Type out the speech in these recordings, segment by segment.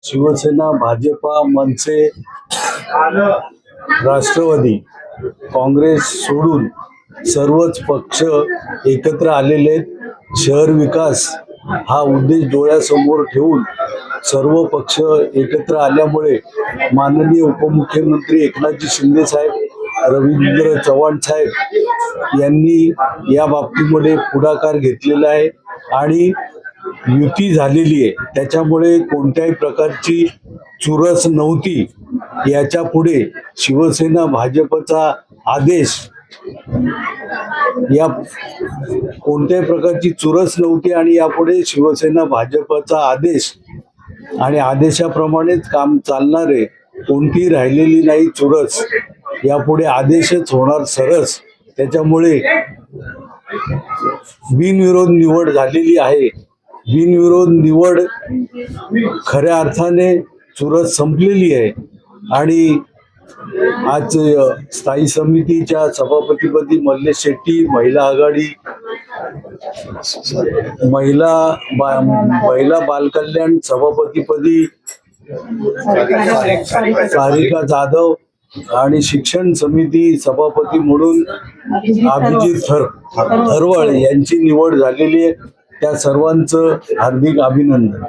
शिवसेना, भाजपा, मनसे, राष्ट्रवादी काँग्रेस सोडून सर्वच पक्ष एकत्र आलेले आहेत. शहर विकास हा उद्देश डोळ्यासमोर ठेवून सर्व पक्ष एकत्र आल्यामुळे माननीय उपमुख्यमंत्री एकनाथजी शिंदे साहेब, रवींद्र चव्हाण साहेब यांनी या बाबतीमध्ये पुढाकार घेतलेला आहे आणि युती झालेली आहे. त्याच्यामुळे कोणत्याही प्रकारची चुरस नव्हती. याच्या पुढे शिवसेना भाजपचा आदेश, या कोणत्याही प्रकारची चुरस नव्हती आणि यापुढे शिवसेना भाजपचा आदेश आणि आदेशाप्रमाणेच काम चालणार आहे. कोणती राहिलेली नाही चुरस. यापुढे आदेशच होणार सरस. त्याच्यामुळे बिनविरोध निवड झालेली आहे. बिनविरोध निवड खऱ्या अर्थाने चुरस संपलेली आहे आणि आज स्थायी समितीच्या सभापतीपदी मल्लेश शेट्टी, महिला आघाडी, महिला बालकल्याण सभापतीपदी सारिका जाधव आणि शिक्षण समिती सभापती म्हणून अभिजित थरवळ यांची निवड झालेली आहे. त्या सर्वांचं हार्दिक अभिनंदन.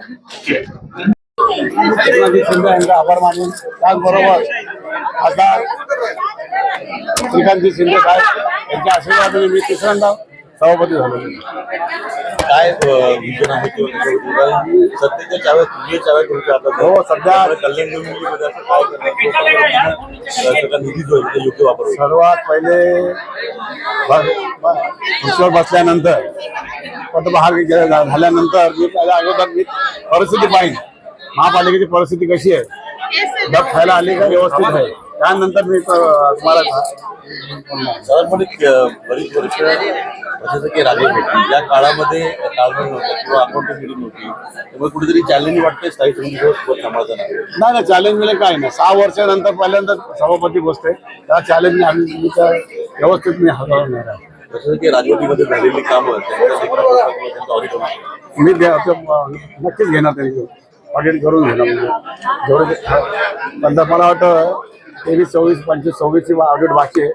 आभार मानून त्याचबरोबर खासदार श्रीकांतजी शिंदे साहेब यांच्या आशीर्वादाने मी तिसऱ्यांदा सभापती झालो. काय विजन आहे सध्याच्या चाव्या करू शकतात? हो, सध्या कल्याण डोंबिवलीमध्ये असं काय करणार निधी जो आहे योग्य वापर. सर्वात पहिले खुर्चीवर बसल्यानंतर पदभार झाल्यानंतर मी पहिल्या अगोदर मी परिस्थिती पाहिजे, महापालिकेची परिस्थिती कशी आहे, डब खायला आली का व्यवस्थित आहे, त्यानंतर मी तुम्हाला बरीच वर्ष जसं की राजकीय या काळामध्ये ताळमेळ नव्हता किंवा अकाउंटेबिलिटी नव्हती, त्यामुळे कुठेतरी चॅलेंज वाटते स्थायी समितीसोबत सांभाळताना. नाही, चॅलेंज मिळेल काय नाही. 6 वर्षानंतर पहिल्यांदा सभापती बसते, त्या चॅलेंज आम्ही व्यवस्थित मी हाताळणार आहे. जसं की राजवटीमध्ये झालेली कामं मी नक्कीच घेणार, त्यांनी ऑडिट करून घेणार. जेवढे नंतर मला वाटतं 23, 24, 25, 26ची ऑडिट बाकी आहे,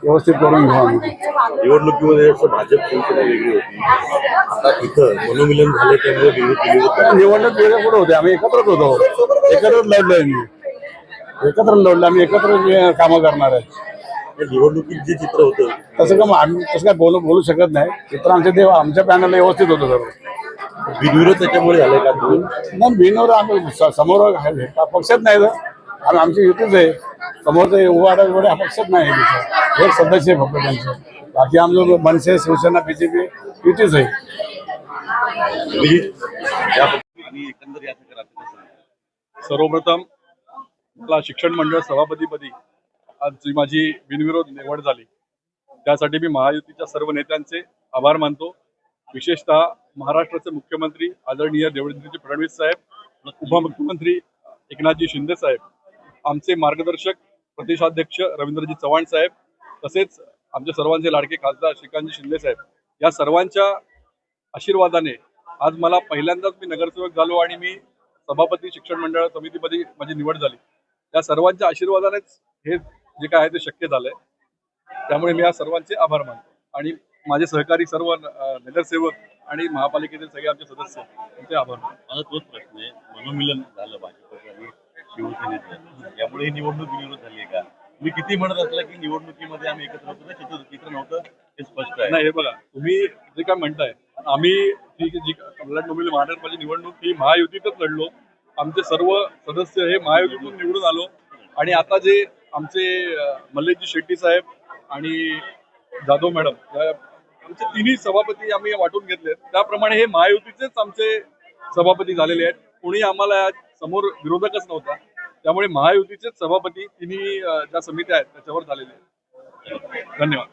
व्यवस्थित करून घेऊ आम्ही. निवडणुकीमध्ये भाजप शिवसेना वेगळी होती, आता इथं मनोमिलन झाले त्यामुळे निवडणूक वेगळे कुठे होते, आम्ही एकत्रच होतो, एकत्रच लढलोय. एकत्र लढलो आम्ही, एकत्र कामं करणार आहे. निवडणुकीत जे चित्र होतं तसं का आम्ही तसं काय बोलू शकत नाही. चित्र आमच्या पॅनलला व्यवस्थित होतं सर्व. बिनविरोध त्याच्यामुळे झाले का? नाही, बिनवर आम्ही समोर पक्षात नाही तर आमची युतीच आहे. समोरचं उभाटा हा पक्षात नाही, एक सदस्य फक्त त्यांचं. बाकी आमचं मनसे, शिवसेना, बीजेपी युतीच आहे. सर्वप्रथम मला शिक्षण मंडळ सभापतीपदी आज जी माझी बिनविरोध निवड झाली त्यासाठी मी महायुतीच्या सर्व नेत्यांचे आभार मानतो. विशेषतः महाराष्ट्राचे मुख्यमंत्री आदरणीय देवेंद्रजी फडणवीस साहेब, उपमुख्यमंत्री एकनाथजी शिंदे साहेब, आमचे मार्गदर्शक प्रदेशाध्यक्ष रवींद्रजी चव्हाण साहेब, तसेच आमच्या सर्वांचे लाडके खासदार श्रीकांतजी शिंदे साहेब, या सर्वांच्या आशीर्वादाने आज मला पहिल्यांदाच मी नगरसेवक झालो आणि मी सभापती शिक्षण मंडळ समितीपदी माझी निवड झाली. या सर्वांच्या आशीर्वादानेच हे जे काय आहे ते शक्य झालंय. त्यामुळे मी या सर्वांचे आभार मानतो आणि माझे सहकारी सर्व नगरसेवक आणि महापालिकेतील सगळे आमचे सदस्य त्यांचे आभार मानतो. माझा तोच प्रश्न आहे, मनोमिलन झालं भाजप आणि शिवसेनेचं, यामुळे ही निवडणूक बिनविरोध झाली आहे का? तुम्ही किती म्हणत असला की निवडणुकीमध्ये आम्ही एकत्र होतो, चित्र नव्हतं हे स्पष्ट आहे. नाही, हे बघा, तुम्ही जे काय म्हणताय, आम्ही जी कल्याण डोंबिवली महानगरपालिका निवडणूक ही महायुतीतच लढलो. आमचे सर्व सदस्य हे महायुतीतून निवडून आलो आणि आता जे आमचे मल्लेशजी शेट्टी साहेब आणि जाधव मॅडम, आमचे तिन्ही सभापती आम्ही वाटून घेतले, त्याप्रमाणे हे महायुतीचेच आमचे सभापती झालेले आहेत. कोणी आम्हाला समोर विरोधकच नव्हता. त्यामुळे महायुतीचेच सभापती तिन्ही ज्या समित्या आहेत त्याच्यावर झालेले आहेत. धन्यवाद.